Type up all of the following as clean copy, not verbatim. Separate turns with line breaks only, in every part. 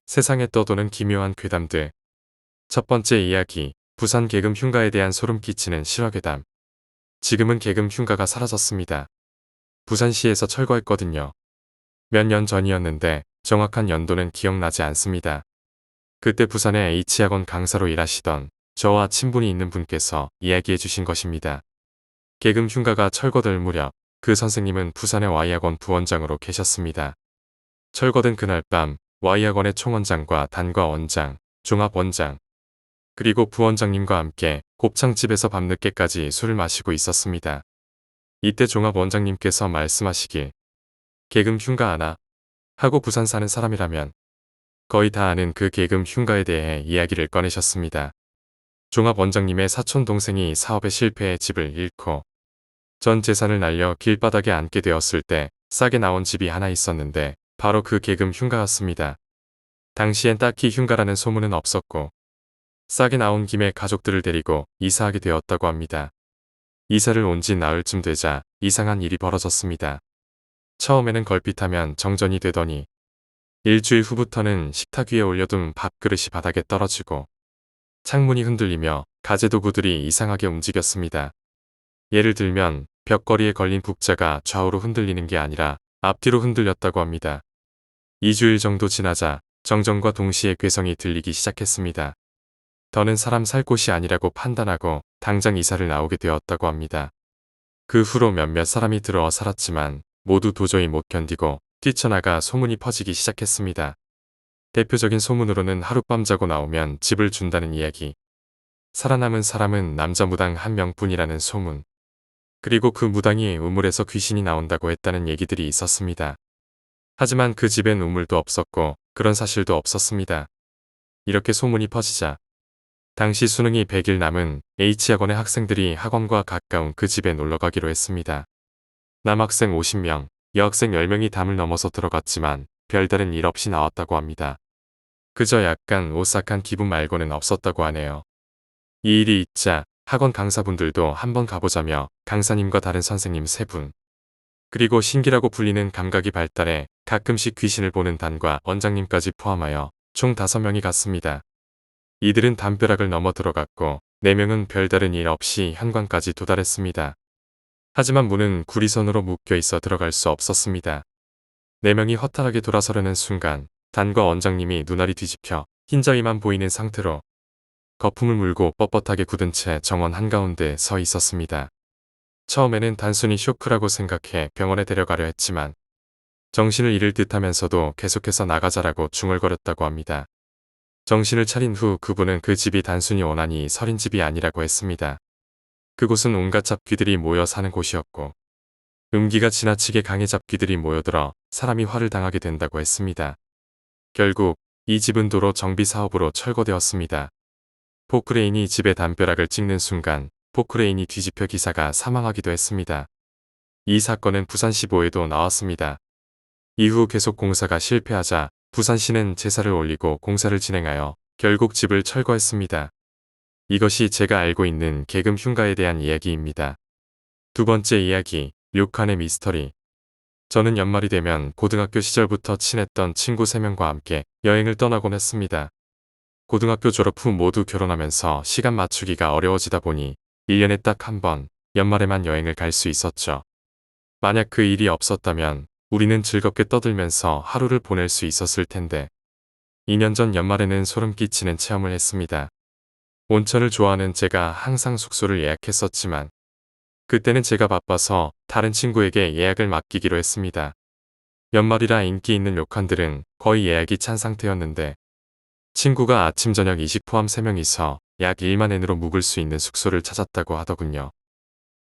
세상에 떠도는 기묘한 괴담들. 첫 번째 이야기, 부산 계금 흉가에 대한 소름 끼치는 실화괴담. 지금은 계금 흉가가 사라졌습니다. 부산시에서 철거했거든요. 몇 년 전이었는데 정확한 연도는 기억나지 않습니다. 그때 부산의 H학원 강사로 일하시던 저와 친분이 있는 분께서 이야기해 주신 것입니다. 계금 흉가가 철거될 무렵 그 선생님은 부산의 Y학원 부원장으로 계셨습니다. 철거된 그날 밤 Y학원의 총원장과 단과 원장, 종합원장, 그리고 부원장님과 함께 곱창집에서 밤늦게까지 술을 마시고 있었습니다. 이때 종합원장님께서 말씀하시길 계금 흉가 아나? 하고 부산 사는 사람이라면 거의 다 아는 그 계금 흉가에 대해 이야기를 꺼내셨습니다. 종합원장님의 사촌 동생이 사업에 실패해 집을 잃고 전 재산을 날려 길바닥에 앉게 되었을 때 싸게 나온 집이 하나 있었는데 바로 그 계금 흉가였습니다. 당시엔 딱히 흉가라는 소문은 없었고 싸게 나온 김에 가족들을 데리고 이사하게 되었다고 합니다. 이사를 온 지 나흘쯤 되자 이상한 일이 벌어졌습니다. 처음에는 걸핏하면 정전이 되더니 일주일 후부터는 식탁 위에 올려둔 밥그릇이 바닥에 떨어지고 창문이 흔들리며 가재도구들이 이상하게 움직였습니다. 예를 들면 벽걸이에 걸린 국자가 좌우로 흔들리는 게 아니라 앞뒤로 흔들렸다고 합니다. 2주일 정도 지나자 정전과 동시에 괴성이 들리기 시작했습니다. 더는 사람 살 곳이 아니라고 판단하고 당장 이사를 나오게 되었다고 합니다. 그 후로 몇몇 사람이 들어와 살았지만 모두 도저히 못 견디고 뛰쳐나가 소문이 퍼지기 시작했습니다. 대표적인 소문으로는 하룻밤 자고 나오면 집을 준다는 이야기, 살아남은 사람은 남자 무당 한 명뿐이라는 소문, 그리고 그 무당이 우물에서 귀신이 나온다고 했다는 얘기들이 있었습니다. 하지만 그 집엔 우물도 없었고 그런 사실도 없었습니다. 이렇게 소문이 퍼지자 당시 수능이 100일 남은 H학원의 학생들이 학원과 가까운 그 집에 놀러가기로 했습니다. 남학생 50명, 여학생 10명이 담을 넘어서 들어갔지만 별다른 일 없이 나왔다고 합니다. 그저 약간 오싹한 기분 말고는 없었다고 하네요. 이 일이 있자 학원 강사분들도 한번 가보자며 강사님과 다른 선생님 3분, 그리고 신기라고 불리는 감각이 발달해 가끔씩 귀신을 보는 단과 원장님까지 포함하여 총 5명이 갔습니다. 이들은 담벼락을 넘어 들어갔고 4명은 별다른 일 없이 현관까지 도달했습니다. 하지만 문은 구리선으로 묶여 있어 들어갈 수 없었습니다. 4명이 허탈하게 돌아서려는 순간 단과 원장님이 눈알이 뒤집혀 흰자위만 보이는 상태로 거품을 물고 뻣뻣하게 굳은 채 정원 한가운데 서 있었습니다. 처음에는 단순히 쇼크라고 생각해 병원에 데려가려 했지만 정신을 잃을 듯하면서도 계속해서 나가자라고 중얼거렸다고 합니다. 정신을 차린 후 그분은 그 집이 단순히 원한이 서린 집이 아니라고 했습니다. 그곳은 온갖 잡귀들이 모여 사는 곳이었고 음기가 지나치게 강해 잡귀들이 모여들어 사람이 화를 당하게 된다고 했습니다. 결국 이 집은 도로 정비 사업으로 철거되었습니다. 포크레인이 집의 담벼락을 찍는 순간 포크레인이 뒤집혀 기사가 사망하기도 했습니다. 이 사건은 부산시보에도 나왔습니다. 이후 계속 공사가 실패하자 부산시는 제사를 올리고 공사를 진행하여 결국 집을 철거했습니다. 이것이 제가 알고 있는 계금 흉가에 대한 이야기입니다. 두 번째 이야기, 료칸의 미스터리. 저는 연말이 되면 고등학교 시절부터 친했던 친구 3명과 함께 여행을 떠나곤 했습니다. 고등학교 졸업 후 모두 결혼하면서 시간 맞추기가 어려워지다 보니 1년에 딱 한 번 연말에만 여행을 갈 수 있었죠. 만약 그 일이 없었다면 우리는 즐겁게 떠들면서 하루를 보낼 수 있었을 텐데 2년 전 연말에는 소름 끼치는 체험을 했습니다. 온천을 좋아하는 제가 항상 숙소를 예약했었지만 그때는 제가 바빠서 다른 친구에게 예약을 맡기기로 했습니다. 연말이라 인기 있는 료칸들은 거의 예약이 찬 상태였는데 친구가 아침 저녁 이식 포함 3명이서 약 1만 엔으로 묵을 수 있는 숙소를 찾았다고 하더군요.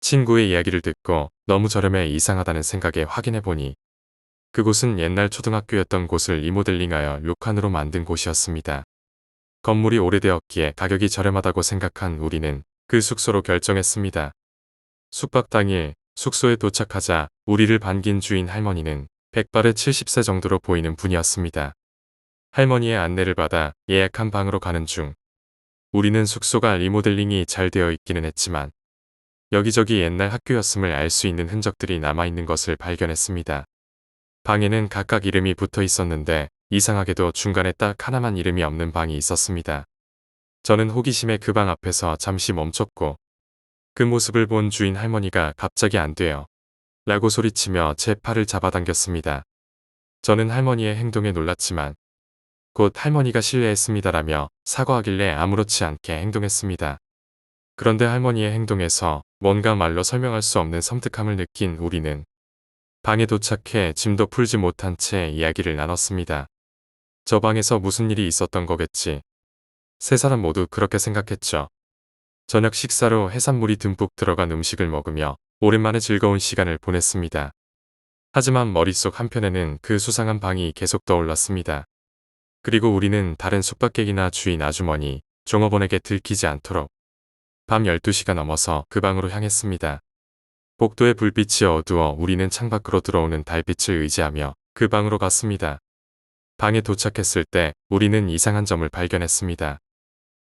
친구의 이야기를 듣고 너무 저렴해 이상하다는 생각에 확인해보니 그곳은 옛날 초등학교였던 곳을 리모델링하여 료칸으로 만든 곳이었습니다. 건물이 오래되었기에 가격이 저렴하다고 생각한 우리는 그 숙소로 결정했습니다. 숙박 당일 숙소에 도착하자 우리를 반긴 주인 할머니는 백발에 70세 정도로 보이는 분이었습니다. 할머니의 안내를 받아 예약한 방으로 가는 중 우리는 숙소가 리모델링이 잘 되어 있기는 했지만 여기저기 옛날 학교였음을 알 수 있는 흔적들이 남아있는 것을 발견했습니다. 방에는 각각 이름이 붙어 있었는데 이상하게도 중간에 딱 하나만 이름이 없는 방이 있었습니다. 저는 호기심에 그 방 앞에서 잠시 멈췄고 그 모습을 본 주인 할머니가 갑자기 안 돼요. 라고 소리치며 제 팔을 잡아당겼습니다. 저는 할머니의 행동에 놀랐지만 곧 할머니가 실례했습니다라며 사과하길래 아무렇지 않게 행동했습니다. 그런데 할머니의 행동에서 뭔가 말로 설명할 수 없는 섬뜩함을 느낀 우리는 방에 도착해 짐도 풀지 못한 채 이야기를 나눴습니다. 저 방에서 무슨 일이 있었던 거겠지. 세 사람 모두 그렇게 생각했죠. 저녁 식사로 해산물이 듬뿍 들어간 음식을 먹으며 오랜만에 즐거운 시간을 보냈습니다. 하지만 머릿속 한편에는 그 수상한 방이 계속 떠올랐습니다. 그리고 우리는 다른 숙박객이나 주인 아주머니, 종업원에게 들키지 않도록 밤 12시가 넘어서 그 방으로 향했습니다. 복도의 불빛이 어두워 우리는 창밖으로 들어오는 달빛을 의지하며 그 방으로 갔습니다. 방에 도착했을 때 우리는 이상한 점을 발견했습니다.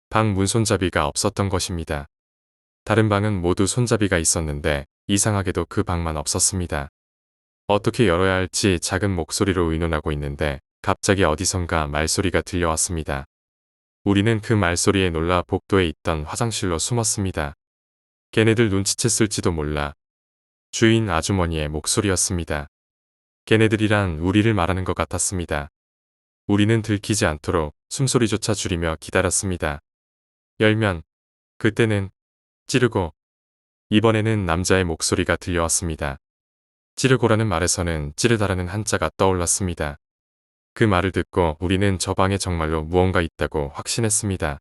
방 문 손잡이가 없었던 것입니다. 다른 방은 모두 손잡이가 있었는데 이상하게도 그 방만 없었습니다. 어떻게 열어야 할지 작은 목소리로 의논하고 있는데 갑자기 어디선가 말소리가 들려왔습니다. 우리는 그 말소리에 놀라 복도에 있던 화장실로 숨었습니다. 걔네들 눈치챘을지도 몰라. 주인 아주머니의 목소리였습니다. 걔네들이란 우리를 말하는 것 같았습니다. 우리는 들키지 않도록 숨소리조차 줄이며 기다렸습니다. 열면 그때는 찌르고 이번에는 남자의 목소리가 들려왔습니다. 찌르고라는 말에서는 찌르다라는 한자가 떠올랐습니다. 그 말을 듣고 우리는 저 방에 정말로 무언가 있다고 확신했습니다.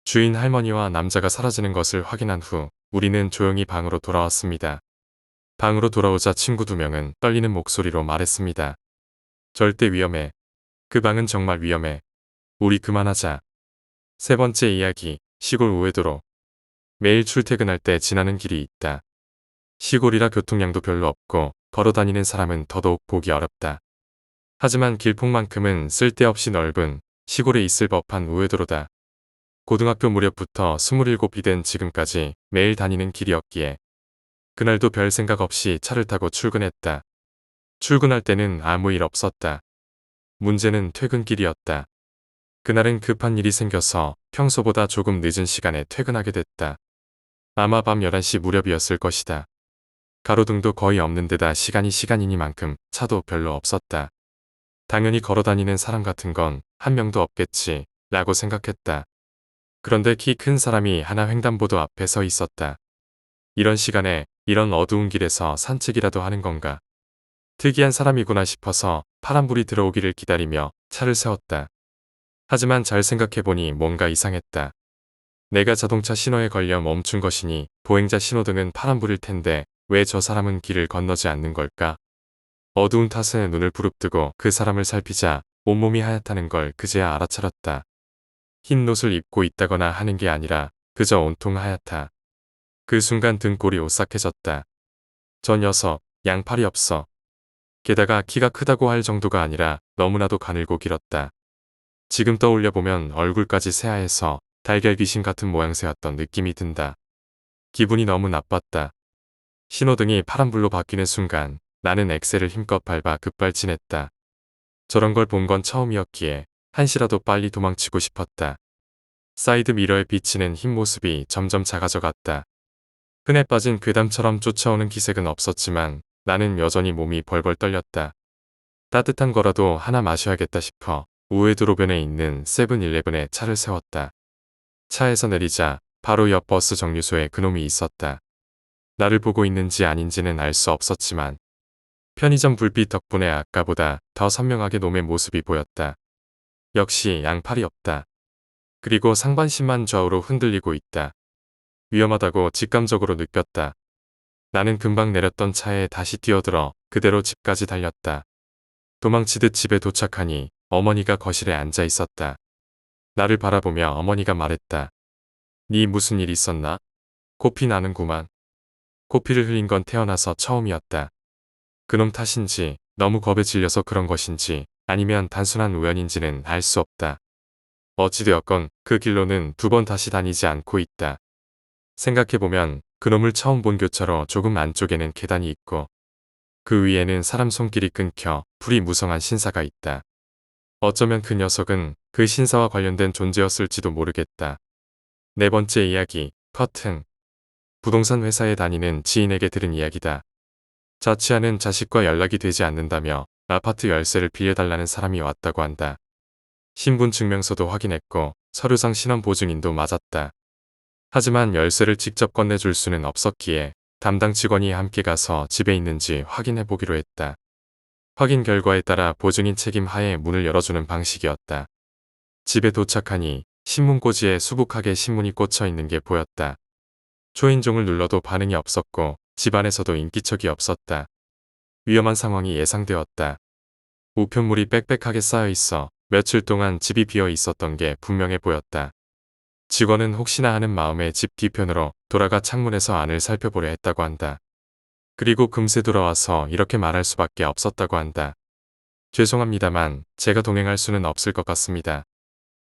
주인 할머니와 남자가 사라지는 것을 확인한 후 우리는 조용히 방으로 돌아왔습니다. 방으로 돌아오자 친구 2명은 떨리는 목소리로 말했습니다. 절대 위험해. 그 방은 정말 위험해. 우리 그만하자. 세 번째 이야기, 시골 우회도로. 매일 출퇴근할 때 지나는 길이 있다. 시골이라 교통량도 별로 없고 걸어다니는 사람은 더더욱 보기 어렵다. 하지만 길폭만큼은 쓸데없이 넓은 시골에 있을 법한 우회도로다. 고등학교 무렵부터 27이 된 지금까지 매일 다니는 길이었기에 그날도 별 생각 없이 차를 타고 출근했다. 출근할 때는 아무 일 없었다. 문제는 퇴근길이었다. 그날은 급한 일이 생겨서 평소보다 조금 늦은 시간에 퇴근하게 됐다. 아마 밤 11시 무렵이었을 것이다. 가로등도 거의 없는 데다 시간이니만큼 차도 별로 없었다. 당연히 걸어다니는 사람 같은 건 한 명도 없겠지 라고 생각했다. 그런데 키 큰 사람이 하나 횡단보도 앞에 서 있었다. 이런 시간에 이런 어두운 길에서 산책이라도 하는 건가. 특이한 사람이구나 싶어서 파란불이 들어오기를 기다리며 차를 세웠다. 하지만 잘 생각해보니 뭔가 이상했다. 내가 자동차 신호에 걸려 멈춘 것이니 보행자 신호등은 파란불일 텐데 왜 저 사람은 길을 건너지 않는 걸까? 어두운 탓에 눈을 부릅뜨고 그 사람을 살피자 온몸이 하얗다는 걸 그제야 알아차렸다. 흰 옷을 입고 있다거나 하는 게 아니라 그저 온통 하얗다. 그 순간 등골이 오싹해졌다. 저 녀석 양팔이 없어. 게다가 키가 크다고 할 정도가 아니라 너무나도 가늘고 길었다. 지금 떠올려보면 얼굴까지 새하얘서 달걀 귀신 같은 모양새였던 느낌이 든다. 기분이 너무 나빴다. 신호등이 파란불로 바뀌는 순간 나는 엑셀을 힘껏 밟아 급발진했다. 저런 걸 본 건 처음이었기에 한시라도 빨리 도망치고 싶었다. 사이드 미러에 비치는 흰 모습이 점점 작아져 갔다. 흔해 빠진 괴담처럼 쫓아오는 기색은 없었지만 나는 여전히 몸이 벌벌 떨렸다. 따뜻한 거라도 하나 마셔야겠다 싶어 우회도로변에 있는 세븐일레븐에 차를 세웠다. 차에서 내리자 바로 옆 버스 정류소에 그놈이 있었다. 나를 보고 있는지 아닌지는 알 수 없었지만 편의점 불빛 덕분에 아까보다 더 선명하게 놈의 모습이 보였다. 역시 양팔이 없다. 그리고 상반신만 좌우로 흔들리고 있다. 위험하다고 직감적으로 느꼈다. 나는 금방 내렸던 차에 다시 뛰어들어 그대로 집까지 달렸다. 도망치듯 집에 도착하니 어머니가 거실에 앉아 있었다. 나를 바라보며 어머니가 말했다. 네 무슨 일 있었나? 코피 나는구만. 코피를 흘린 건 태어나서 처음이었다. 그놈 탓인지 너무 겁에 질려서 그런 것인지 아니면 단순한 우연인지는 알 수 없다. 어찌되었건 그 길로는 2번 다시 다니지 않고 있다. 생각해보면 그놈을 처음 본 교차로 조금 안쪽에는 계단이 있고 그 위에는 사람 손길이 끊겨 불이 무성한 신사가 있다. 어쩌면 그 녀석은 그 신사와 관련된 존재였을지도 모르겠다. 네 번째 이야기, 커튼. 부동산 회사에 다니는 지인에게 들은 이야기다. 자취하는 자식과 연락이 되지 않는다며 아파트 열쇠를 빌려달라는 사람이 왔다고 한다. 신분증명서도 확인했고 서류상 신원보증인도 맞았다. 하지만 열쇠를 직접 건네줄 수는 없었기에 담당 직원이 함께 가서 집에 있는지 확인해보기로 했다. 확인 결과에 따라 보증인 책임 하에 문을 열어주는 방식이었다. 집에 도착하니 신문꽂이에 수북하게 신문이 꽂혀 있는 게 보였다. 초인종을 눌러도 반응이 없었고 집안에서도 인기척이 없었다. 위험한 상황이 예상되었다. 우편물이 빽빽하게 쌓여 있어 며칠 동안 집이 비어 있었던 게 분명해 보였다. 직원은 혹시나 하는 마음에 집 뒤편으로 돌아가 창문에서 안을 살펴보려 했다고 한다. 그리고 금세 돌아와서 이렇게 말할 수밖에 없었다고 한다. 죄송합니다만 제가 동행할 수는 없을 것 같습니다.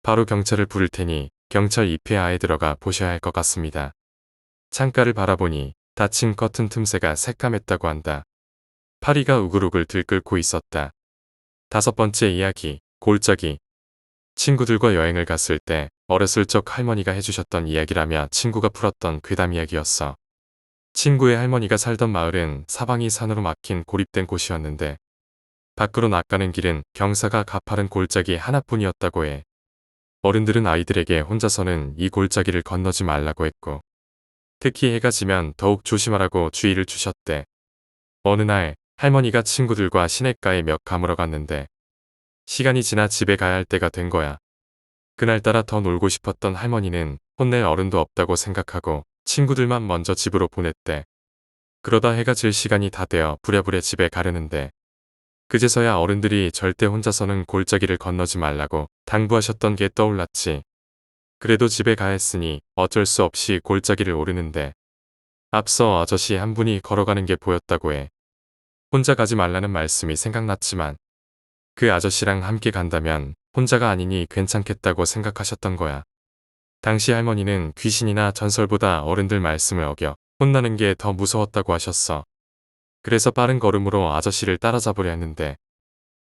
바로 경찰을 부를 테니 경찰 입회하에 들어가 보셔야 할 것 같습니다. 창가를 바라보니 닫힌 커튼 틈새가 새까맸다고 한다. 파리가 우글우글 들끓고 있었다. 다섯 번째 이야기, 골짜기. 친구들과 여행을 갔을 때 어렸을 적 할머니가 해주셨던 이야기라며 친구가 풀었던 괴담 이야기였어. 친구의 할머니가 살던 마을은 사방이 산으로 막힌 고립된 곳이었는데 밖으로 나가는 길은 경사가 가파른 골짜기 하나뿐이었다고 해. 어른들은 아이들에게 혼자서는 이 골짜기를 건너지 말라고 했고 특히 해가 지면 더욱 조심하라고 주의를 주셨대. 어느 날 할머니가 친구들과 시냇가에 몇 가물어 갔는데 시간이 지나 집에 가야 할 때가 된 거야. 그날따라 더 놀고 싶었던 할머니는 혼낼 어른도 없다고 생각하고 친구들만 먼저 집으로 보냈대. 그러다 해가 질 시간이 다 되어 부랴부랴 집에 가려는데 그제서야 어른들이 절대 혼자서는 골짜기를 건너지 말라고 당부하셨던 게 떠올랐지. 그래도 집에 가야 했으니 어쩔 수 없이 골짜기를 오르는데 앞서 아저씨 한 분이 걸어가는 게 보였다고 해. 혼자 가지 말라는 말씀이 생각났지만 그 아저씨랑 함께 간다면 혼자가 아니니 괜찮겠다고 생각하셨던 거야. 당시 할머니는 귀신이나 전설보다 어른들 말씀을 어겨 혼나는 게 더 무서웠다고 하셨어. 그래서 빠른 걸음으로 아저씨를 따라잡으려 했는데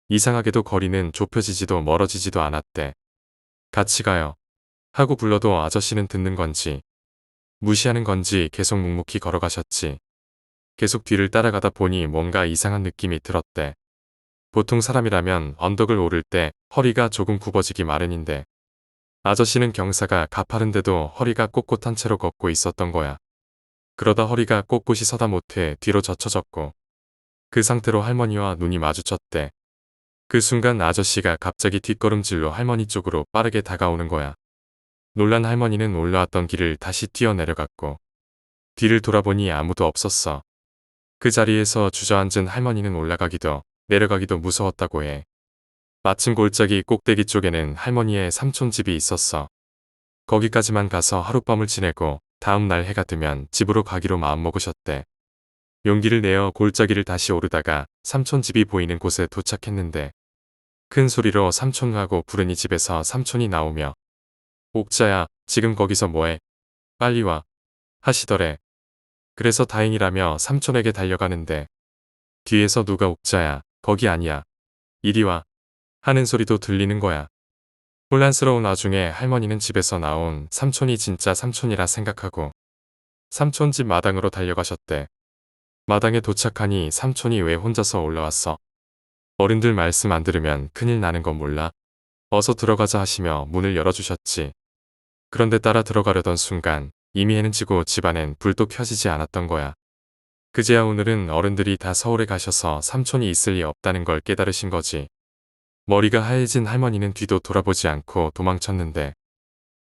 이상하게도 거리는 좁혀지지도 멀어지지도 않았대. 같이 가요. 하고 불러도 아저씨는 듣는 건지 무시하는 건지 계속 묵묵히 걸어가셨지. 계속 뒤를 따라가다 보니 뭔가 이상한 느낌이 들었대. 보통 사람이라면 언덕을 오를 때 허리가 조금 굽어지기 마련인데 아저씨는 경사가 가파른데도 허리가 꼿꼿한 채로 걷고 있었던 거야. 그러다 허리가 꼿꼿이 서다 못해 뒤로 젖혀졌고 그 상태로 할머니와 눈이 마주쳤대. 그 순간 아저씨가 갑자기 뒷걸음질로 할머니 쪽으로 빠르게 다가오는 거야. 놀란 할머니는 올라왔던 길을 다시 뛰어내려갔고 뒤를 돌아보니 아무도 없었어. 그 자리에서 주저앉은 할머니는 올라가기도 내려가기도 무서웠다고 해. 마침 골짜기 꼭대기 쪽에는 할머니의 삼촌집이 있었어. 거기까지만 가서 하룻밤을 지내고 다음 날 해가 뜨면 집으로 가기로 마음먹으셨대. 용기를 내어 골짜기를 다시 오르다가 삼촌집이 보이는 곳에 도착했는데 큰 소리로 삼촌하고 부르니 집에서 삼촌이 나오며 옥자야, 지금 거기서 뭐해? 빨리 와. 하시더래. 그래서 다행이라며 삼촌에게 달려가는데 뒤에서 누가 옥자야, 거기 아니야. 이리 와. 하는 소리도 들리는 거야. 혼란스러운 와중에 할머니는 집에서 나온 삼촌이 진짜 삼촌이라 생각하고 삼촌 집 마당으로 달려가셨대. 마당에 도착하니 삼촌이 왜 혼자서 올라왔어? 어른들 말씀 안 들으면 큰일 나는 건 몰라? 어서 들어가자 하시며 문을 열어주셨지. 그런데 따라 들어가려던 순간 이미 해는 지고 집안엔 불도 켜지지 않았던 거야. 그제야 오늘은 어른들이 다 서울에 가셔서 삼촌이 있을 리 없다는 걸 깨달으신 거지. 머리가 하얘진 할머니는 뒤도 돌아보지 않고 도망쳤는데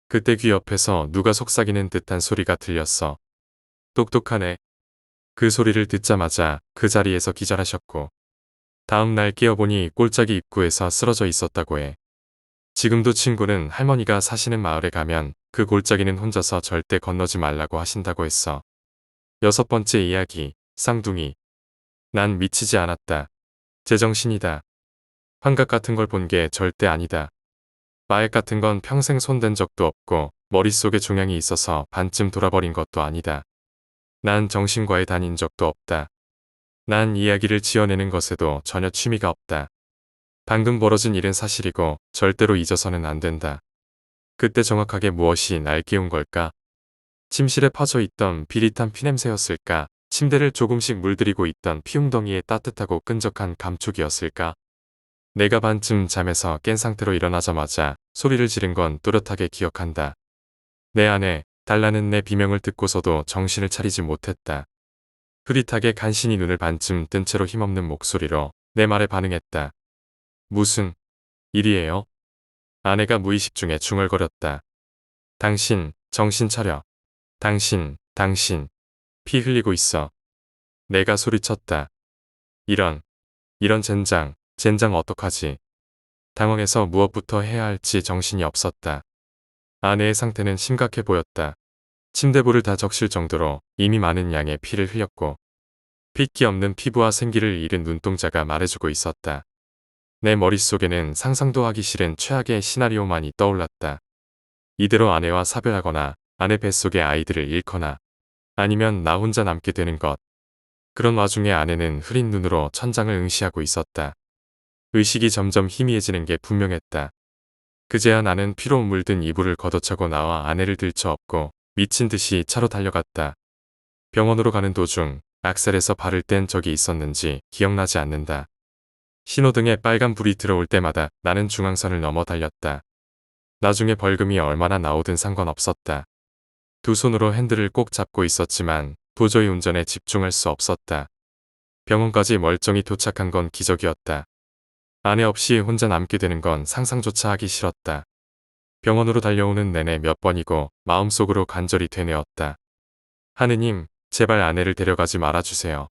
그때 귀 옆에서 누가 속삭이는 듯한 소리가 들렸어. 똑똑하네. 그 소리를 듣자마자 그 자리에서 기절하셨고 다음 날 깨어보니 골짜기 입구에서 쓰러져 있었다고 해. 지금도 친구는 할머니가 사시는 마을에 가면 그 골짜기는 혼자서 절대 건너지 말라고 하신다고 했어. 여섯 번째 이야기, 쌍둥이. 난 미치지 않았다. 제정신이다. 환각 같은 걸 본 게 절대 아니다. 마약 같은 건 평생 손댄 적도 없고 머릿속에 종양이 있어서 반쯤 돌아버린 것도 아니다. 난 정신과에 다닌 적도 없다. 난 이야기를 지어내는 것에도 전혀 취미가 없다. 방금 벌어진 일은 사실이고 절대로 잊어서는 안 된다. 그때 정확하게 무엇이 날 깨운 걸까? 침실에 퍼져 있던 비릿한 피냄새였을까? 침대를 조금씩 물들이고 있던 피웅덩이의 따뜻하고 끈적한 감촉이었을까? 내가 반쯤 잠에서 깬 상태로 일어나자마자 소리를 지른 건 또렷하게 기억한다. 내 안에 달라는 내 비명을 듣고서도 정신을 차리지 못했다. 흐릿하게 간신히 눈을 반쯤 뜬 채로 힘없는 목소리로 내 말에 반응했다. 무슨 일이에요? 아내가 무의식 중에 중얼거렸다. 당신, 정신 차려. 당신, 피 흘리고 있어. 내가 소리쳤다. 이런 젠장 어떡하지? 당황해서 무엇부터 해야 할지 정신이 없었다. 아내의 상태는 심각해 보였다. 침대볼을 다 적실 정도로 이미 많은 양의 피를 흘렸고 핏기 없는 피부와 생기를 잃은 눈동자가 말해주고 있었다. 내 머릿속에는 상상도 하기 싫은 최악의 시나리오만이 떠올랐다. 이대로 아내와 사별하거나 아내 뱃속의 아이들을 잃거나 아니면 나 혼자 남게 되는 것. 그런 와중에 아내는 흐린 눈으로 천장을 응시하고 있었다. 의식이 점점 희미해지는 게 분명했다. 그제야 나는 피로 물든 이불을 걷어차고 나와 아내를 들쳐업고 미친 듯이 차로 달려갔다. 병원으로 가는 도중 악셀에서 발을 뗀 적이 있었는지 기억나지 않는다. 신호등에 빨간 불이 들어올 때마다 나는 중앙선을 넘어 달렸다. 나중에 벌금이 얼마나 나오든 상관없었다. 두 손으로 핸들을 꼭 잡고 있었지만 도저히 운전에 집중할 수 없었다. 병원까지 멀쩡히 도착한 건 기적이었다. 아내 없이 혼자 남게 되는 건 상상조차 하기 싫었다. 병원으로 달려오는 내내 몇 번이고 마음속으로 간절히 되뇌었다. 하느님, 제발 아내를 데려가지 말아주세요.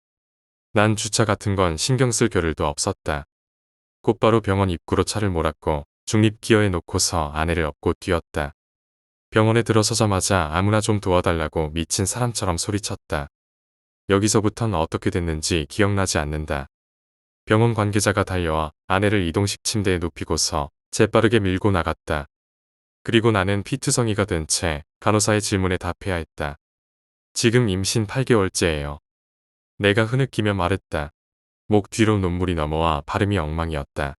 난 주차 같은 건 신경 쓸 겨를도 없었다. 곧바로 병원 입구로 차를 몰았고 중립기어에 놓고서 아내를 업고 뛰었다. 병원에 들어서자마자 아무나 좀 도와달라고 미친 사람처럼 소리쳤다. 여기서부턴 어떻게 됐는지 기억나지 않는다. 병원 관계자가 달려와 아내를 이동식 침대에 눕히고서 재빠르게 밀고 나갔다. 그리고 나는 피투성이가 된 채 간호사의 질문에 답해야 했다. 지금 임신 8개월째예요. 내가 흐느끼며 말했다. 목 뒤로 눈물이 넘어와 발음이 엉망이었다.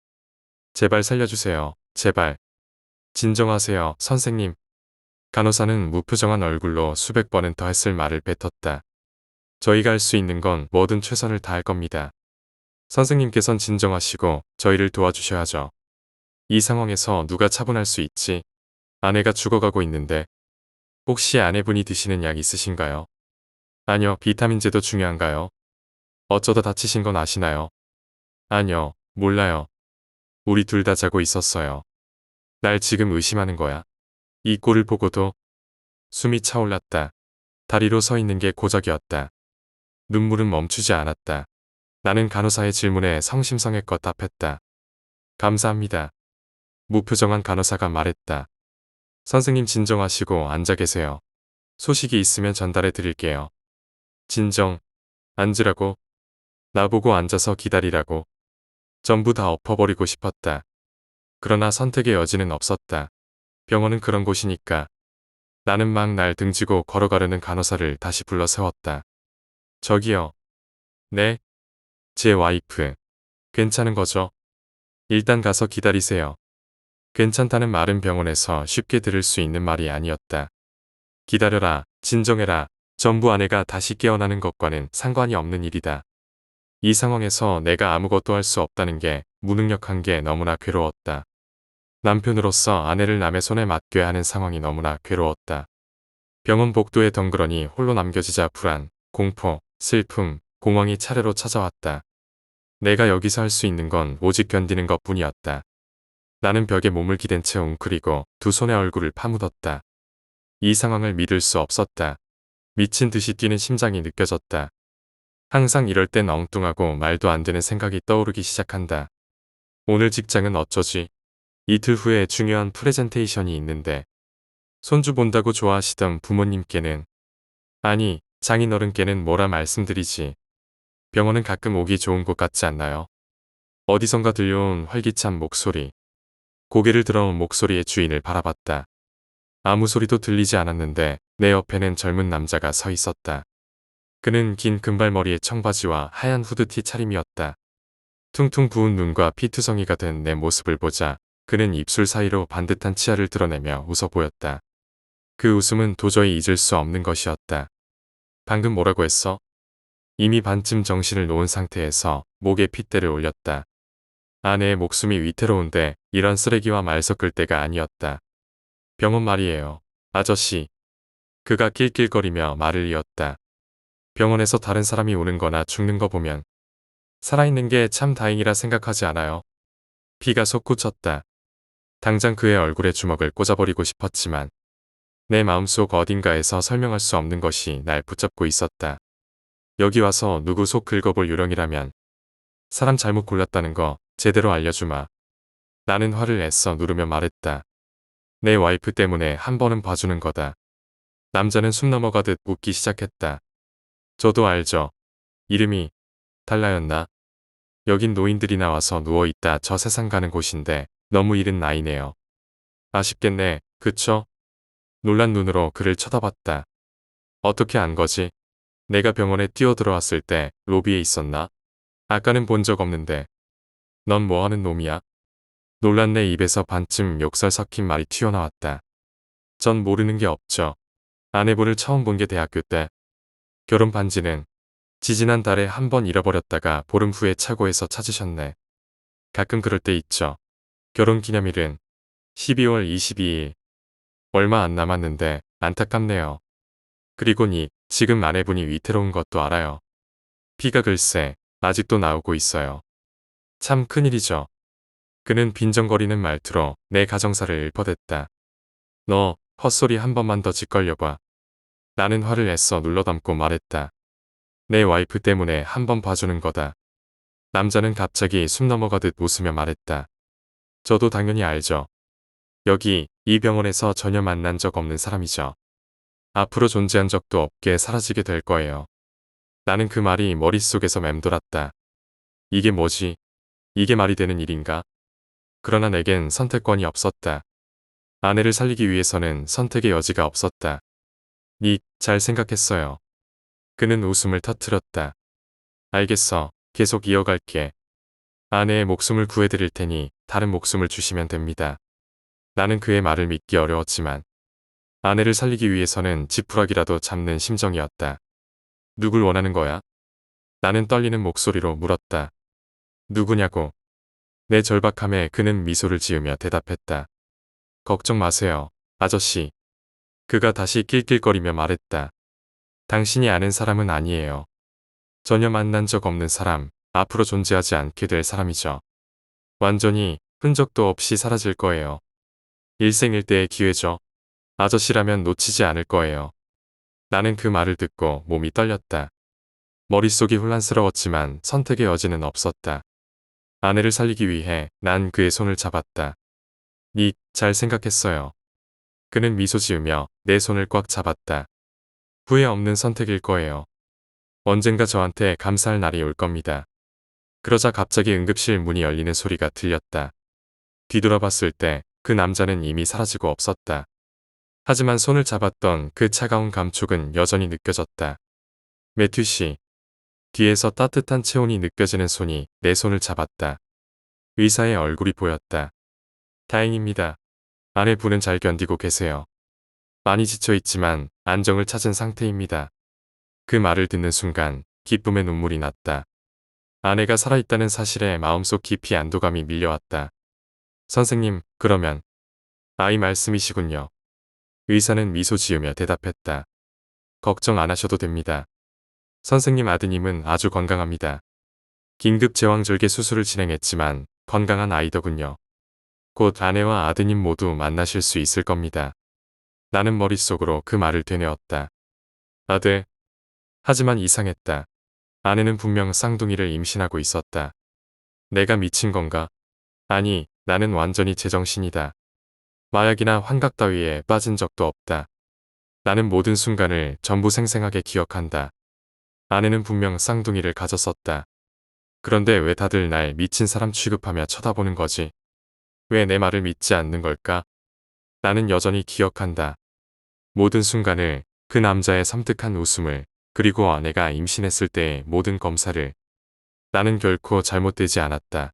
제발 살려주세요. 제발. 진정하세요, 선생님. 간호사는 무표정한 얼굴로 수백 번은 더 했을 말을 뱉었다. 저희가 할 수 있는 건 뭐든 최선을 다할 겁니다. 선생님께선 진정하시고 저희를 도와주셔야죠. 이 상황에서 누가 차분할 수 있지? 아내가 죽어가고 있는데. 혹시 아내분이 드시는 약 있으신가요? 아니요, 비타민제도 중요한가요? 어쩌다 다치신 건 아시나요? 아니요, 몰라요. 우리 둘 다 자고 있었어요. 날 지금 의심하는 거야. 이 꼴을 보고도 숨이 차올랐다. 다리로 서 있는 게 고작이었다. 눈물은 멈추지 않았다. 나는 간호사의 질문에 성심성의껏 답했다. 감사합니다. 무표정한 간호사가 말했다. 선생님 진정하시고 앉아 계세요. 소식이 있으면 전달해 드릴게요. 진정, 앉으라고. 나보고 앉아서 기다리라고. 전부 다 엎어버리고 싶었다. 그러나 선택의 여지는 없었다. 병원은 그런 곳이니까. 나는 막 날 등지고 걸어가려는 간호사를 다시 불러 세웠다. 저기요. 네? 제 와이프. 괜찮은 거죠? 일단 가서 기다리세요. 괜찮다는 말은 병원에서 쉽게 들을 수 있는 말이 아니었다. 기다려라, 진정해라. 전부 아내가 다시 깨어나는 것과는 상관이 없는 일이다. 이 상황에서 내가 아무것도 할 수 없다는 게 무능력한 게 너무나 괴로웠다. 남편으로서 아내를 남의 손에 맡겨야 하는 상황이 너무나 괴로웠다. 병원 복도에 덩그러니 홀로 남겨지자 불안, 공포, 슬픔, 공황이 차례로 찾아왔다. 내가 여기서 할 수 있는 건 오직 견디는 것뿐이었다. 나는 벽에 몸을 기댄 채 웅크리고 두 손에 얼굴을 파묻었다. 이 상황을 믿을 수 없었다. 미친 듯이 뛰는 심장이 느껴졌다. 항상 이럴 땐 엉뚱하고 말도 안 되는 생각이 떠오르기 시작한다. 오늘 직장은 어쩌지? 이틀 후에 중요한 프레젠테이션이 있는데 손주 본다고 좋아하시던 부모님께는 아니 장인어른께는 뭐라 말씀드리지. 병원은 가끔 오기 좋은 곳 같지 않나요? 어디선가 들려온 활기찬 목소리. 고개를 들어온 목소리의 주인을 바라봤다. 아무 소리도 들리지 않았는데 내 옆에는 젊은 남자가 서 있었다. 그는 긴 금발머리에 청바지와 하얀 후드티 차림이었다. 퉁퉁 부은 눈과 피투성이가 된 내 모습을 보자 그는 입술 사이로 반듯한 치아를 드러내며 웃어 보였다. 그 웃음은 도저히 잊을 수 없는 것이었다. 방금 뭐라고 했어? 이미 반쯤 정신을 놓은 상태에서 목에 핏대를 올렸다. 아내의 목숨이 위태로운데 이런 쓰레기와 말 섞을 때가 아니었다. 병원 말이에요. 아저씨. 그가 낄낄거리며 말을 이었다. 병원에서 다른 사람이 오는 거나 죽는 거 보면 살아있는 게 참 다행이라 생각하지 않아요? 피가 솟구쳤다. 당장 그의 얼굴에 주먹을 꽂아버리고 싶었지만 내 마음속 어딘가에서 설명할 수 없는 것이 날 붙잡고 있었다. 여기 와서 누구 속 긁어볼 요령이라면 사람 잘못 골랐다는 거 제대로 알려주마. 나는 화를 애써 누르며 말했다. 내 와이프 때문에 한 번은 봐주는 거다. 남자는 숨 넘어가듯 웃기 시작했다. 저도 알죠. 이름이 달라였나? 여긴 노인들이 나와서 누워있다 저 세상 가는 곳인데 너무 이른 나이네요. 아쉽겠네, 그쵸? 놀란 눈으로 그를 쳐다봤다. 어떻게 안 거지? 내가 병원에 뛰어들어왔을 때 로비에 있었나? 아까는 본 적 없는데. 넌 뭐하는 놈이야? 놀란 내 입에서 반쯤 욕설 섞인 말이 튀어나왔다. 전 모르는 게 없죠. 아내분을 처음 본 게 대학교 때. 결혼 반지는 지지난 달에 한 번 잃어버렸다가 보름 후에 차고에서 찾으셨네. 가끔 그럴 때 있죠. 결혼 기념일은 12월 22일. 얼마 안 남았는데 안타깝네요. 그리고 지금 아내분이 위태로운 것도 알아요. 피가 글쎄 아직도 나오고 있어요. 참 큰일이죠. 그는 빈정거리는 말투로 내 가정사를 읊어댔다. 너 헛소리 한 번만 더 짓걸려봐. 나는 화를 애써 눌러담고 말했다. 내 와이프 때문에 한 번 봐주는 거다. 남자는 갑자기 숨 넘어가듯 웃으며 말했다. 저도 당연히 알죠. 여기 이 병원에서 전혀 만난 적 없는 사람이죠. 앞으로 존재한 적도 없게 사라지게 될 거예요. 나는 그 말이 머릿속에서 맴돌았다. 이게 뭐지? 이게 말이 되는 일인가? 그러나 내겐 선택권이 없었다. 아내를 살리기 위해서는 선택의 여지가 없었다. 잘 생각했어요. 그는 웃음을 터뜨렸다. 알겠어. 계속 이어갈게. 아내의 목숨을 구해드릴 테니 다른 목숨을 주시면 됩니다. 나는 그의 말을 믿기 어려웠지만 아내를 살리기 위해서는 지푸라기라도 잡는 심정이었다. 누굴 원하는 거야? 나는 떨리는 목소리로 물었다. 누구냐고. 내 절박함에 그는 미소를 지으며 대답했다. 걱정 마세요, 아저씨. 그가 다시 낄낄거리며 말했다. 당신이 아는 사람은 아니에요. 전혀 만난 적 없는 사람, 앞으로 존재하지 않게 될 사람이죠. 완전히 흔적도 없이 사라질 거예요. 일생일대의 기회죠. 아저씨라면 놓치지 않을 거예요. 나는 그 말을 듣고 몸이 떨렸다. 머릿속이 혼란스러웠지만 선택의 여지는 없었다. 아내를 살리기 위해 난 그의 손을 잡았다. 잘 생각했어요. 그는 미소 지으며 내 손을 꽉 잡았다. 후회 없는 선택일 거예요. 언젠가 저한테 감사할 날이 올 겁니다. 그러자 갑자기 응급실 문이 열리는 소리가 들렸다. 뒤돌아봤을 때 그 남자는 이미 사라지고 없었다. 하지만 손을 잡았던 그 차가운 감촉은 여전히 느껴졌다. 매튜 씨. 뒤에서 따뜻한 체온이 느껴지는 손이 내 손을 잡았다. 의사의 얼굴이 보였다. 다행입니다. 아내분은 잘 견디고 계세요. 많이 지쳐있지만 안정을 찾은 상태입니다. 그 말을 듣는 순간 기쁨의 눈물이 났다. 아내가 살아있다는 사실에 마음속 깊이 안도감이 밀려왔다. 선생님, 그러면 아이 말씀이시군요. 의사는 미소 지으며 대답했다. 걱정 안 하셔도 됩니다. 선생님 아드님은 아주 건강합니다. 긴급 제왕절개 수술을 진행했지만 건강한 아이더군요. 곧 아내와 아드님 모두 만나실 수 있을 겁니다. 나는 머릿속으로 그 말을 되뇌었다. 아들. 하지만 이상했다. 아내는 분명 쌍둥이를 임신하고 있었다. 내가 미친 건가? 아니, 나는 완전히 제정신이다. 마약이나 환각 따위에 빠진 적도 없다. 나는 모든 순간을 전부 생생하게 기억한다. 아내는 분명 쌍둥이를 가졌었다. 그런데 왜 다들 날 미친 사람 취급하며 쳐다보는 거지? 왜 내 말을 믿지 않는 걸까? 나는 여전히 기억한다. 모든 순간을, 그 남자의 섬뜩한 웃음을, 그리고 아내가 임신했을 때의 모든 검사를. 나는 결코 잘못되지 않았다.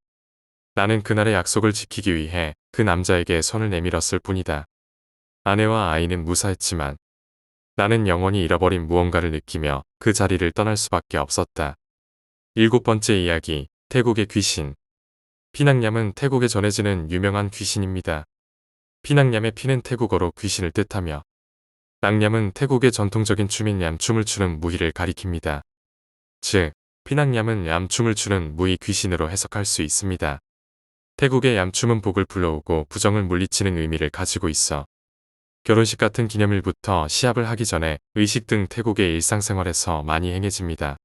나는 그날의 약속을 지키기 위해 그 남자에게 손을 내밀었을 뿐이다. 아내와 아이는 무사했지만 나는 영원히 잃어버린 무언가를 느끼며 그 자리를 떠날 수밖에 없었다. 7번째 이야기, 태국의 귀신. 피낭냠은 태국에 전해지는 유명한 귀신입니다. 피낭냠의 피는 태국어로 귀신을 뜻하며 낭냠은 태국의 전통적인 춤인 얌춤을 추는 무희를 가리킵니다. 즉, 피낭냠은 얌춤을 추는 무희 귀신으로 해석할 수 있습니다. 태국의 얌춤은 복을 불러오고 부정을 물리치는 의미를 가지고 있어 결혼식 같은 기념일부터 시합을 하기 전에 의식 등 태국의 일상생활에서 많이 행해집니다.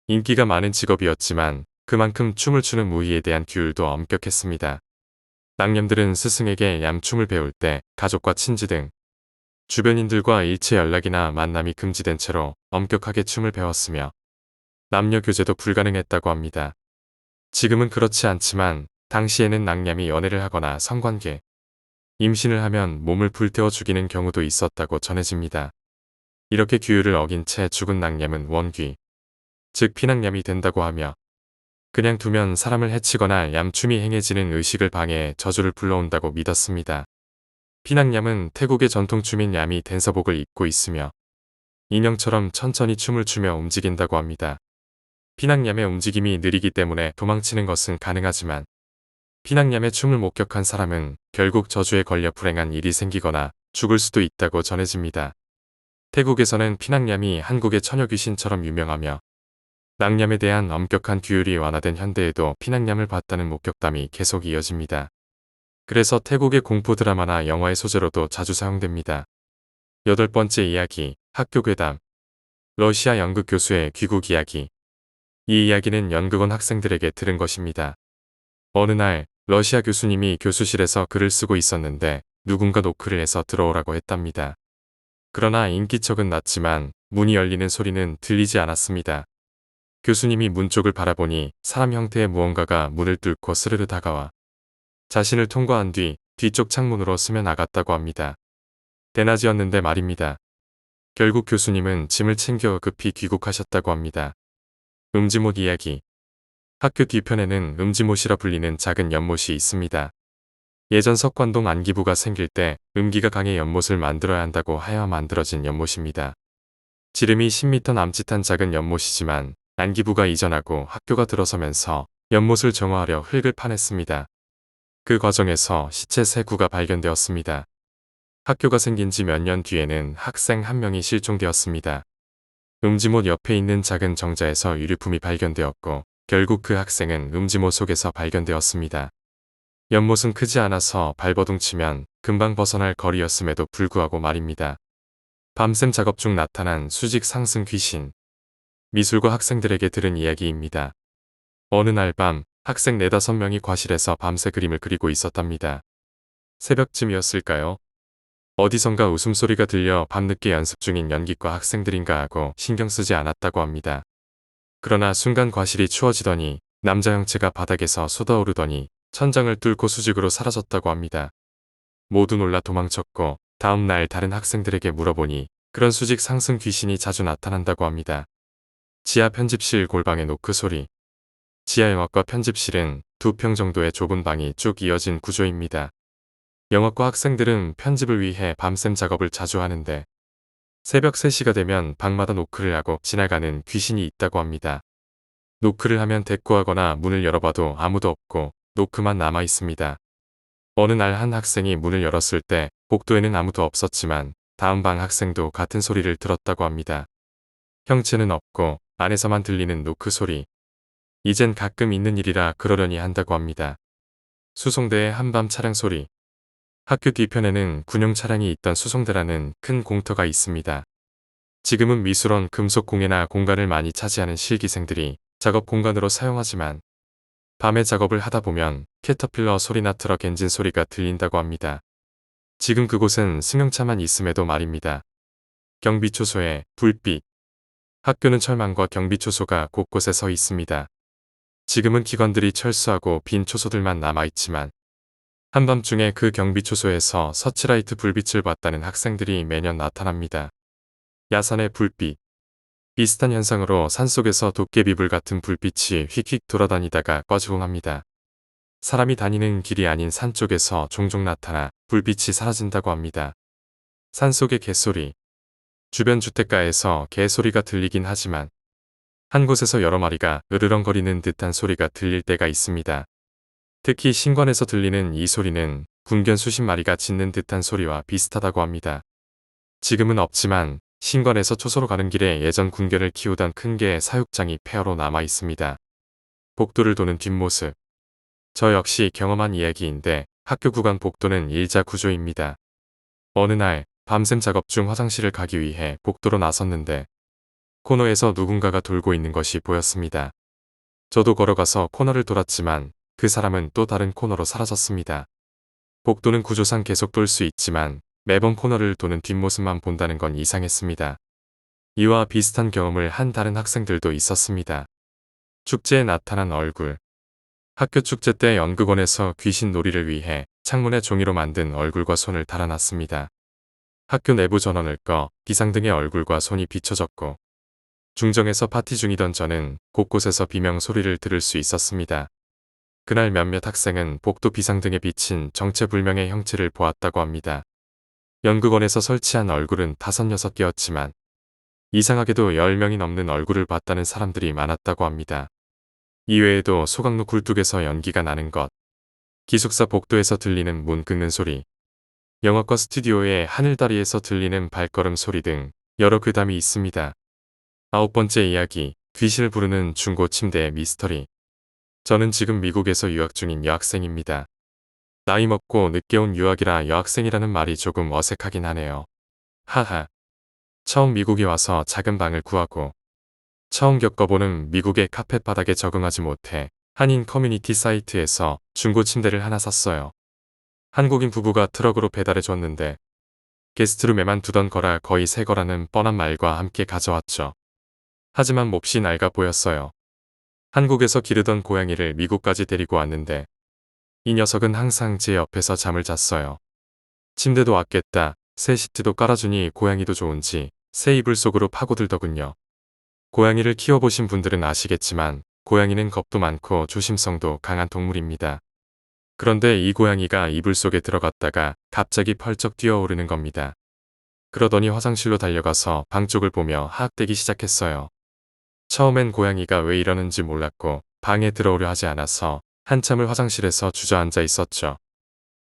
인기가 많은 직업이었지만 그만큼 춤을 추는 무희에 대한 규율도 엄격했습니다. 낭념들은 스승에게 얌춤을 배울 때 가족과 친지 등 주변인들과 일체 연락이나 만남이 금지된 채로 엄격하게 춤을 배웠으며 남녀 교제도 불가능했다고 합니다. 지금은 그렇지 않지만 당시에는 낭냠이 연애를 하거나 성관계, 임신을 하면 몸을 불태워 죽이는 경우도 있었다고 전해집니다. 이렇게 규율을 어긴 채 죽은 낭냠은 원귀, 즉 피낭냠이 된다고 하며 그냥 두면 사람을 해치거나 얌춤이 행해지는 의식을 방해해 저주를 불러온다고 믿었습니다. 피낭냠은 태국의 전통춤인 얌이 댄서복을 입고 있으며 인형처럼 천천히 춤을 추며 움직인다고 합니다. 피낭냠의 움직임이 느리기 때문에 도망치는 것은 가능하지만 피낭냠의 춤을 목격한 사람은 결국 저주에 걸려 불행한 일이 생기거나 죽을 수도 있다고 전해집니다. 태국에서는 피낭냠이 한국의 처녀귀신처럼 유명하며 낭냠에 대한 엄격한 규율이 완화된 현대에도 피낭냠을 봤다는 목격담이 계속 이어집니다. 그래서 태국의 공포 드라마나 영화의 소재로도 자주 사용됩니다. 8번째 이야기, 학교 괴담. 러시아 연극 교수의 귀국 이야기. 이 이야기는 연극원 학생들에게 들은 것입니다. 어느 날 러시아 교수님이 교수실에서 글을 쓰고 있었는데 누군가 노크를 해서 들어오라고 했답니다. 그러나 인기척은 났지만 문이 열리는 소리는 들리지 않았습니다. 교수님이 문 쪽을 바라보니 사람 형태의 무언가가 문을 뚫고 스르르 다가와 자신을 통과한 뒤 뒤쪽 창문으로 스며 나갔다고 합니다. 대낮이었는데 말입니다. 결국 교수님은 짐을 챙겨 급히 귀국하셨다고 합니다. 음지못 이야기. 학교 뒤편에는 음지못이라 불리는 작은 연못이 있습니다. 예전 석관동 안기부가 생길 때 음기가 강해 연못을 만들어야 한다고 하여 만들어진 연못입니다. 지름이 10m 남짓한 작은 연못이지만 안기부가 이전하고 학교가 들어서면서 연못을 정화하려 흙을 파냈습니다. 그 과정에서 시체 3구가 발견되었습니다. 학교가 생긴 지 몇 년 뒤에는 학생 1명이 실종되었습니다. 음지못 옆에 있는 작은 정자에서 유류품이 발견되었고 결국 그 학생은 음지못 속에서 발견되었습니다. 연못은 크지 않아서 발버둥 치면 금방 벗어날 거리였음에도 불구하고 말입니다. 밤샘 작업 중 나타난 수직 상승 귀신. 미술과 학생들에게 들은 이야기입니다. 어느 날 밤 학생 4~5명이 과실에서 밤새 그림을 그리고 있었답니다. 새벽쯤이었을까요? 어디선가 웃음소리가 들려 밤늦게 연습 중인 연기과 학생들인가 하고 신경 쓰지 않았다고 합니다. 그러나 순간 과실이 추워지더니 남자 형체가 바닥에서 쏟아오르더니 천장을 뚫고 수직으로 사라졌다고 합니다. 모두 놀라 도망쳤고 다음 날 다른 학생들에게 물어보니 그런 수직 상승 귀신이 자주 나타난다고 합니다. 지하 편집실 골방의 노크 소리. 지하 영화과 편집실은 2평 정도의 좁은 방이 쭉 이어진 구조입니다. 영화과 학생들은 편집을 위해 밤샘 작업을 자주 하는데 새벽 3시가 되면 방마다 노크를 하고 지나가는 귀신이 있다고 합니다. 노크를 하면 대꾸하거나 문을 열어봐도 아무도 없고 노크만 남아 있습니다. 어느 날 한 학생이 문을 열었을 때 복도에는 아무도 없었지만 다음 방 학생도 같은 소리를 들었다고 합니다. 형체는 없고 안에서만 들리는 노크 소리. 이젠 가끔 있는 일이라 그러려니 한다고 합니다. 수송대의 한밤 차량 소리. 학교 뒤편에는 군용 차량이 있던 수송대라는 큰 공터가 있습니다. 지금은 미술원 금속공예나 공간을 많이 차지하는 실기생들이 작업 공간으로 사용하지만 밤에 작업을 하다 보면 캐터필러 소리나 트럭 엔진 소리가 들린다고 합니다. 지금 그곳은 승용차만 있음에도 말입니다. 경비초소에 불빛. 학교는 철망과 경비초소가 곳곳에 서 있습니다. 지금은 기관들이 철수하고 빈 초소들만 남아있지만 한밤중에 그 경비초소에서 서치라이트 불빛을 봤다는 학생들이 매년 나타납니다. 야산의 불빛. 비슷한 현상으로 산속에서 도깨비불 같은 불빛이 휙휙 돌아다니다가 꺼지곤합니다. 사람이 다니는 길이 아닌 산 쪽에서 종종 나타나 불빛이 사라진다고 합니다. 산속의 개소리. 주변 주택가에서 개소리가 들리긴 하지만 한 곳에서 여러 마리가 으르렁거리는 듯한 소리가 들릴 때가 있습니다. 특히 신관에서 들리는 이 소리는 군견 수십 마리가 짖는 듯한 소리와 비슷하다고 합니다. 지금은 없지만 신관에서 초소로 가는 길에 예전 군견을 키우던 큰 개의 사육장이 폐허로 남아 있습니다. 복도를 도는 뒷모습. 저 역시 경험한 이야기인데 학교 구간 복도는 일자 구조입니다. 어느 날 밤샘 작업 중 화장실을 가기 위해 복도로 나섰는데 코너에서 누군가가 돌고 있는 것이 보였습니다. 저도 걸어가서 코너를 돌았지만 그 사람은 또 다른 코너로 사라졌습니다. 복도는 구조상 계속 돌 수 있지만 매번 코너를 도는 뒷모습만 본다는 건 이상했습니다. 이와 비슷한 경험을 한 다른 학생들도 있었습니다. 축제에 나타난 얼굴. 학교 축제 때 연극원에서 귀신 놀이를 위해 창문에 종이로 만든 얼굴과 손을 달아놨습니다. 학교 내부 전원을 꺼 비상등의 얼굴과 손이 비춰졌고 중정에서 파티 중이던 저는 곳곳에서 비명 소리를 들을 수 있었습니다. 그날 몇몇 학생은 복도 비상등에 비친 정체불명의 형체를 보았다고 합니다. 연극원에서 설치한 얼굴은 5, 6개였지만 이상하게도 10명이 넘는 얼굴을 봤다는 사람들이 많았다고 합니다. 이외에도 소각로 굴뚝에서 연기가 나는 것, 기숙사 복도에서 들리는 문 긁는 소리, 영화과 스튜디오의 하늘다리에서 들리는 발걸음 소리 등 여러 괴담이 있습니다. 9번째 이야기, 귀신을 부르는 중고 침대의 미스터리. 저는 지금 미국에서 유학 중인 여학생입니다. 나이 먹고 늦게 온 유학이라 여학생이라는 말이 조금 어색하긴 하네요. 하하. 처음 미국에 와서 작은 방을 구하고 처음 겪어보는 미국의 카펫 바닥에 적응하지 못해 한인 커뮤니티 사이트에서 중고 침대를 하나 샀어요. 한국인 부부가 트럭으로 배달해 줬는데 게스트룸에만 두던 거라 거의 새 거라는 뻔한 말과 함께 가져왔죠. 하지만 몹시 낡아 보였어요. 한국에서 기르던 고양이를 미국까지 데리고 왔는데 이 녀석은 항상 제 옆에서 잠을 잤어요. 침대도 아꼈다, 새 시트도 깔아주니 고양이도 좋은지 새 이불 속으로 파고들더군요. 고양이를 키워보신 분들은 아시겠지만 고양이는 겁도 많고 조심성도 강한 동물입니다. 그런데 이 고양이가 이불 속에 들어갔다가 갑자기 펄쩍 뛰어오르는 겁니다. 그러더니 화장실로 달려가서 방 쪽을 보며 하악대기 시작했어요. 처음엔 고양이가 왜 이러는지 몰랐고 방에 들어오려 하지 않아서 한참을 화장실에서 주저앉아 있었죠.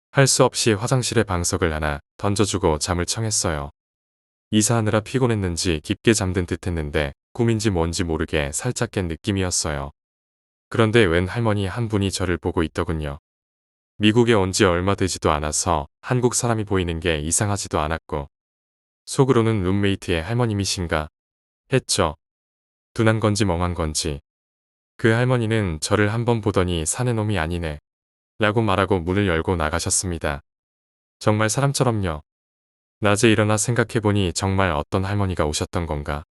할 수 없이 화장실에 방석을 하나 던져주고 잠을 청했어요. 이사하느라 피곤했는지 깊게 잠든 듯 했는데 꿈인지 뭔지 모르게 살짝 깬 느낌이었어요. 그런데 웬 할머니 한 분이 저를 보고 있더군요. 미국에 온 지 얼마 되지도 않아서 한국 사람이 보이는 게 이상하지도 않았고 속으로는 룸메이트의 할머님이신가 했죠. 둔한 건지 멍한 건지. 그 할머니는 저를 한번 보더니 사내 놈이 아니네 라고 말하고 문을 열고 나가셨습니다. 정말 사람처럼요. 낮에 일어나 생각해보니 정말 어떤 할머니가 오셨던 건가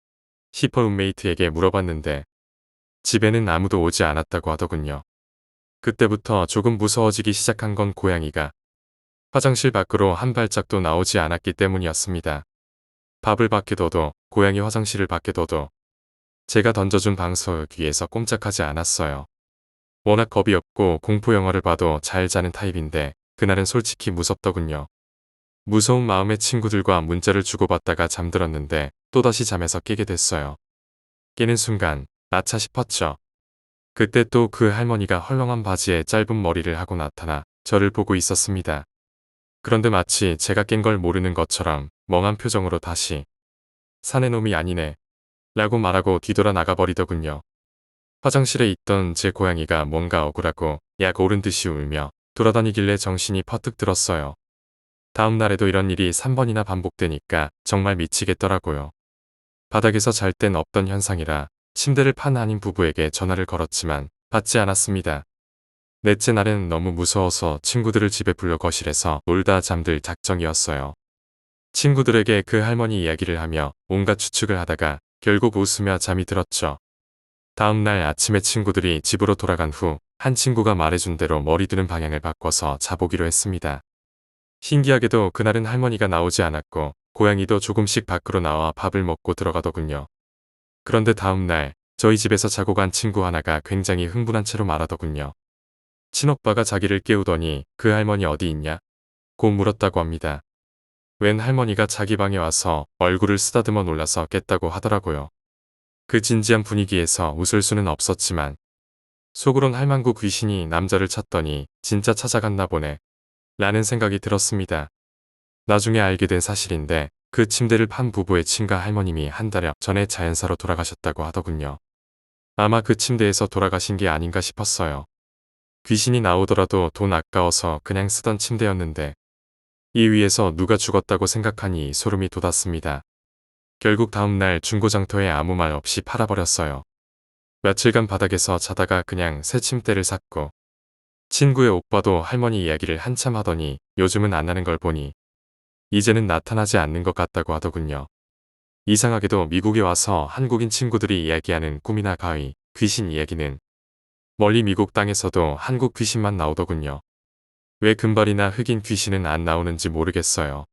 싶어 룸메이트에게 물어봤는데 집에는 아무도 오지 않았다고 하더군요. 그때부터 조금 무서워지기 시작한 건 고양이가 화장실 밖으로 한 발짝도 나오지 않았기 때문이었습니다. 밥을 밖에 둬도 고양이 화장실을 밖에 둬도 제가 던져준 방석 위에서 꼼짝하지 않았어요. 워낙 겁이 없고 공포 영화를 봐도 잘 자는 타입인데 그날은 솔직히 무섭더군요. 무서운 마음에 친구들과 문자를 주고받다가 잠들었는데 또다시 잠에서 깨게 됐어요. 깨는 순간 나차 싶었죠. 그때 또 그 할머니가 헐렁한 바지에 짧은 머리를 하고 나타나 저를 보고 있었습니다. 그런데 마치 제가 깬 걸 모르는 것처럼 멍한 표정으로 다시 사내 놈이 아니네 라고 말하고 뒤돌아 나가버리더군요. 화장실에 있던 제 고양이가 뭔가 억울하고 약 오른 듯이 울며 돌아다니길래 정신이 퍼뜩 들었어요. 다음 날에도 이런 일이 3번이나 반복되니까 정말 미치겠더라고요. 바닥에서 잘 땐 없던 현상이라 침대를 판 한인 부부에게 전화를 걸었지만 받지 않았습니다. 넷째 날엔 너무 무서워서 친구들을 집에 불러 거실에서 놀다 잠들 작정이었어요. 친구들에게 그 할머니 이야기를 하며 온갖 추측을 하다가 결국 웃으며 잠이 들었죠. 다음 날 아침에 친구들이 집으로 돌아간 후 한 친구가 말해준 대로 머리 드는 방향을 바꿔서 자보기로 했습니다. 신기하게도 그날은 할머니가 나오지 않았고 고양이도 조금씩 밖으로 나와 밥을 먹고 들어가더군요. 그런데 다음날 저희 집에서 자고 간 친구 하나가 굉장히 흥분한 채로 말하더군요. 친오빠가 자기를 깨우더니 그 할머니 어디 있냐? 고 물었다고 합니다. 웬 할머니가 자기 방에 와서 얼굴을 쓰다듬어 놀라서 깼다고 하더라고요. 그 진지한 분위기에서 웃을 수는 없었지만 속으론 할망구 귀신이 남자를 찾더니 진짜 찾아갔나 보네 라는 생각이 들었습니다. 나중에 알게 된 사실인데 그 침대를 판 부부의 친가 할머님이 한 달여 전에 자연사로 돌아가셨다고 하더군요. 아마 그 침대에서 돌아가신 게 아닌가 싶었어요. 귀신이 나오더라도 돈 아까워서 그냥 쓰던 침대였는데 이 위에서 누가 죽었다고 생각하니 소름이 돋았습니다. 결국 다음날 중고장터에 아무 말 없이 팔아버렸어요. 며칠간 바닥에서 자다가 그냥 새 침대를 샀고 친구의 오빠도 할머니 이야기를 한참 하더니 요즘은 안 하는 걸 보니 이제는 나타나지 않는 것 같다고 하더군요. 이상하게도 미국에 와서 한국인 친구들이 이야기하는 꿈이나 가위, 귀신 이야기는 멀리 미국 땅에서도 한국 귀신만 나오더군요. 왜 금발이나 흑인 귀신은 안 나오는지 모르겠어요.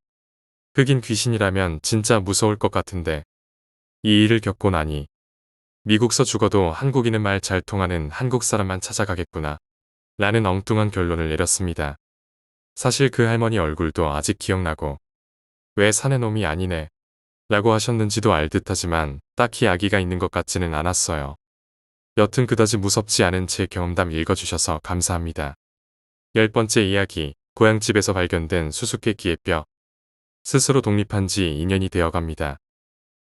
흑인 귀신이라면 진짜 무서울 것 같은데 이 일을 겪고 나니 미국서 죽어도 한국인은 말 잘 통하는 한국 사람만 찾아가겠구나 라는 엉뚱한 결론을 내렸습니다. 사실 그 할머니 얼굴도 아직 기억나고 왜 사내 놈이 아니네 라고 하셨는지도 알 듯하지만 딱히 아기가 있는 것 같지는 않았어요. 여튼 그다지 무섭지 않은 제 경험담 읽어주셔서 감사합니다. 10번째 이야기, 고향집에서 발견된 수수께끼의 뼈. 스스로 독립한 지 2년이 되어갑니다.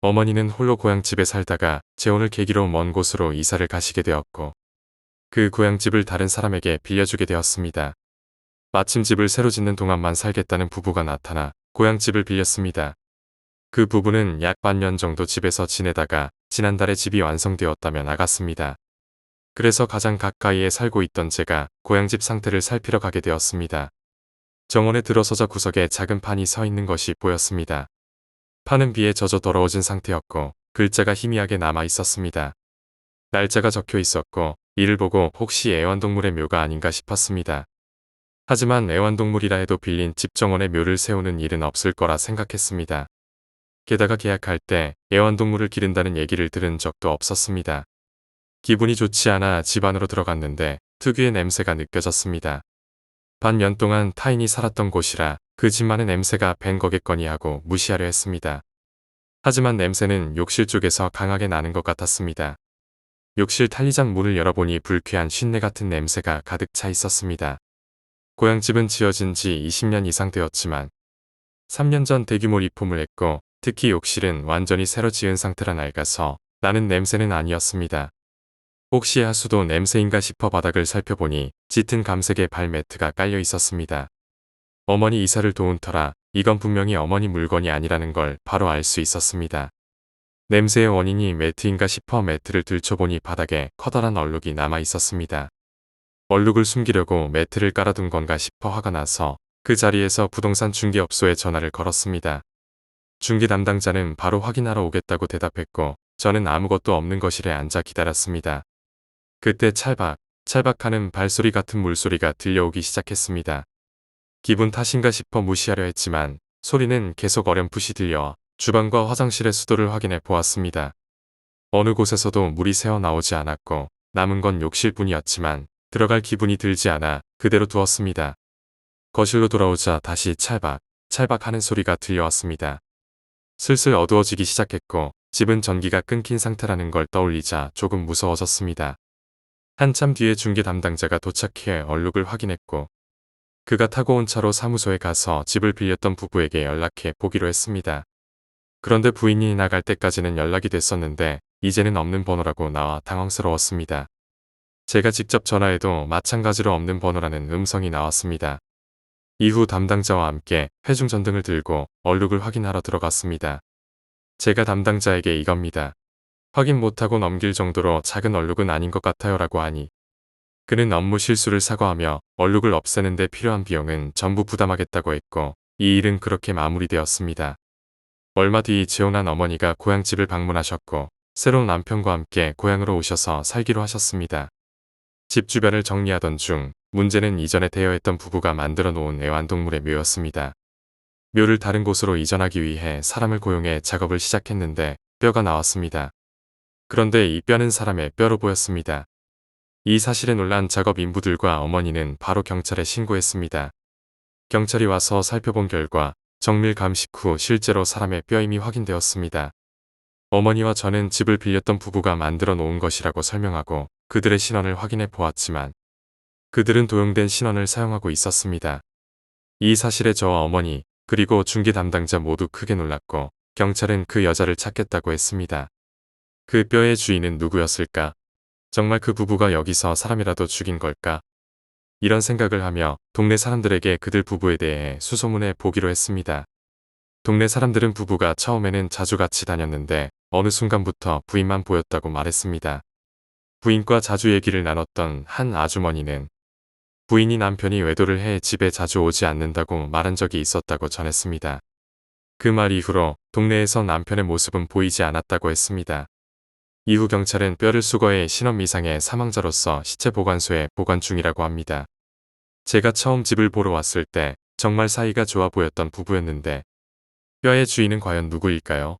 어머니는 홀로 고향집에 살다가 재혼을 계기로 먼 곳으로 이사를 가시게 되었고 그 고향집을 다른 사람에게 빌려주게 되었습니다. 마침 집을 새로 짓는 동안만 살겠다는 부부가 나타나 고향집을 빌렸습니다. 그 부부는 약 반년 정도 집에서 지내다가 지난달에 집이 완성되었다며 나갔습니다. 그래서 가장 가까이에 살고 있던 제가 고향집 상태를 살피러 가게 되었습니다. 정원에 들어서자 구석에 작은 판이 서 있는 것이 보였습니다. 판은 비에 젖어 더러워진 상태였고 글자가 희미하게 남아 있었습니다. 날짜가 적혀 있었고 이를 보고 혹시 애완동물의 묘가 아닌가 싶었습니다. 하지만 애완동물이라 해도 빌린 집 정원에 묘를 세우는 일은 없을 거라 생각했습니다. 게다가 계약할 때 애완동물을 기른다는 얘기를 들은 적도 없었습니다. 기분이 좋지 않아 집 안으로 들어갔는데 특유의 냄새가 느껴졌습니다. 반년 동안 타인이 살았던 곳이라 그 집만의 냄새가 밴 거겠거니 하고 무시하려 했습니다. 하지만 냄새는 욕실 쪽에서 강하게 나는 것 같았습니다. 욕실 탈리장 문을 열어보니 불쾌한 쉰내 같은 냄새가 가득 차 있었습니다. 고향집은 지어진 지 20년 이상 되었지만 3년 전 대규모 리폼을 했고 특히 욕실은 완전히 새로 지은 상태라 낡아서 나는 냄새는 아니었습니다. 혹시 하수도 냄새인가 싶어 바닥을 살펴보니 짙은 감색의 발매트가 깔려 있었습니다. 어머니 이사를 도운 터라 이건 분명히 어머니 물건이 아니라는 걸 바로 알 수 있었습니다. 냄새의 원인이 매트인가 싶어 매트를 들춰보니 바닥에 커다란 얼룩이 남아 있었습니다. 얼룩을 숨기려고 매트를 깔아둔 건가 싶어 화가 나서 그 자리에서 부동산 중개업소에 전화를 걸었습니다. 중개 담당자는 바로 확인하러 오겠다고 대답했고 저는 아무것도 없는 거실에 앉아 기다렸습니다. 그때 찰박, 찰박하는 발소리 같은 물소리가 들려오기 시작했습니다. 기분 탓인가 싶어 무시하려 했지만 소리는 계속 어렴풋이 들려와 주방과 화장실의 수도를 확인해 보았습니다. 어느 곳에서도 물이 새어나오지 않았고 남은 건 욕실뿐이었지만 들어갈 기분이 들지 않아 그대로 두었습니다. 거실로 돌아오자 다시 찰박, 찰박하는 소리가 들려왔습니다. 슬슬 어두워지기 시작했고 집은 전기가 끊긴 상태라는 걸 떠올리자 조금 무서워졌습니다. 한참 뒤에 중개 담당자가 도착해 얼룩을 확인했고 그가 타고 온 차로 사무소에 가서 집을 빌렸던 부부에게 연락해 보기로 했습니다. 그런데 부인이 나갈 때까지는 연락이 됐었는데 이제는 없는 번호라고 나와 당황스러웠습니다. 제가 직접 전화해도 마찬가지로 없는 번호라는 음성이 나왔습니다. 이후 담당자와 함께 회중전등을 들고 얼룩을 확인하러 들어갔습니다. 제가 담당자에게 이겁니다. 확인 못하고 넘길 정도로 작은 얼룩은 아닌 것 같아요 라고 하니 그는 업무 실수를 사과하며 얼룩을 없애는 데 필요한 비용은 전부 부담하겠다고 했고 이 일은 그렇게 마무리되었습니다. 얼마 뒤 재혼한 어머니가 고향집을 방문하셨고 새로운 남편과 함께 고향으로 오셔서 살기로 하셨습니다. 집 주변을 정리하던 중 문제는 이전에 대여했던 부부가 만들어 놓은 애완동물의 묘였습니다. 묘를 다른 곳으로 이전하기 위해 사람을 고용해 작업을 시작했는데 뼈가 나왔습니다. 그런데 이 뼈는 사람의 뼈로 보였습니다. 이 사실에 놀란 작업 인부들과 어머니는 바로 경찰에 신고했습니다. 경찰이 와서 살펴본 결과 정밀 감식 후 실제로 사람의 뼈임이 확인되었습니다. 어머니와 저는 집을 빌렸던 부부가 만들어 놓은 것이라고 설명하고 그들의 신원을 확인해 보았지만 그들은 도용된 신원을 사용하고 있었습니다. 이 사실에 저와 어머니 그리고 중개 담당자 모두 크게 놀랐고 경찰은 그 여자를 찾겠다고 했습니다. 그 뼈의 주인은 누구였을까? 정말 그 부부가 여기서 사람이라도 죽인 걸까? 이런 생각을 하며 동네 사람들에게 그들 부부에 대해 수소문해 보기로 했습니다. 동네 사람들은 부부가 처음에는 자주 같이 다녔는데 어느 순간부터 부인만 보였다고 말했습니다. 부인과 자주 얘기를 나눴던 한 아주머니는 부인이 남편이 외도를 해 집에 자주 오지 않는다고 말한 적이 있었다고 전했습니다. 그 말 이후로 동네에서 남편의 모습은 보이지 않았다고 했습니다. 이후 경찰은 뼈를 수거해 신원미상의 사망자로서 시체보관소에 보관 중이라고 합니다. 제가 처음 집을 보러 왔을 때 정말 사이가 좋아 보였던 부부였는데 뼈의 주인은 과연 누구일까요?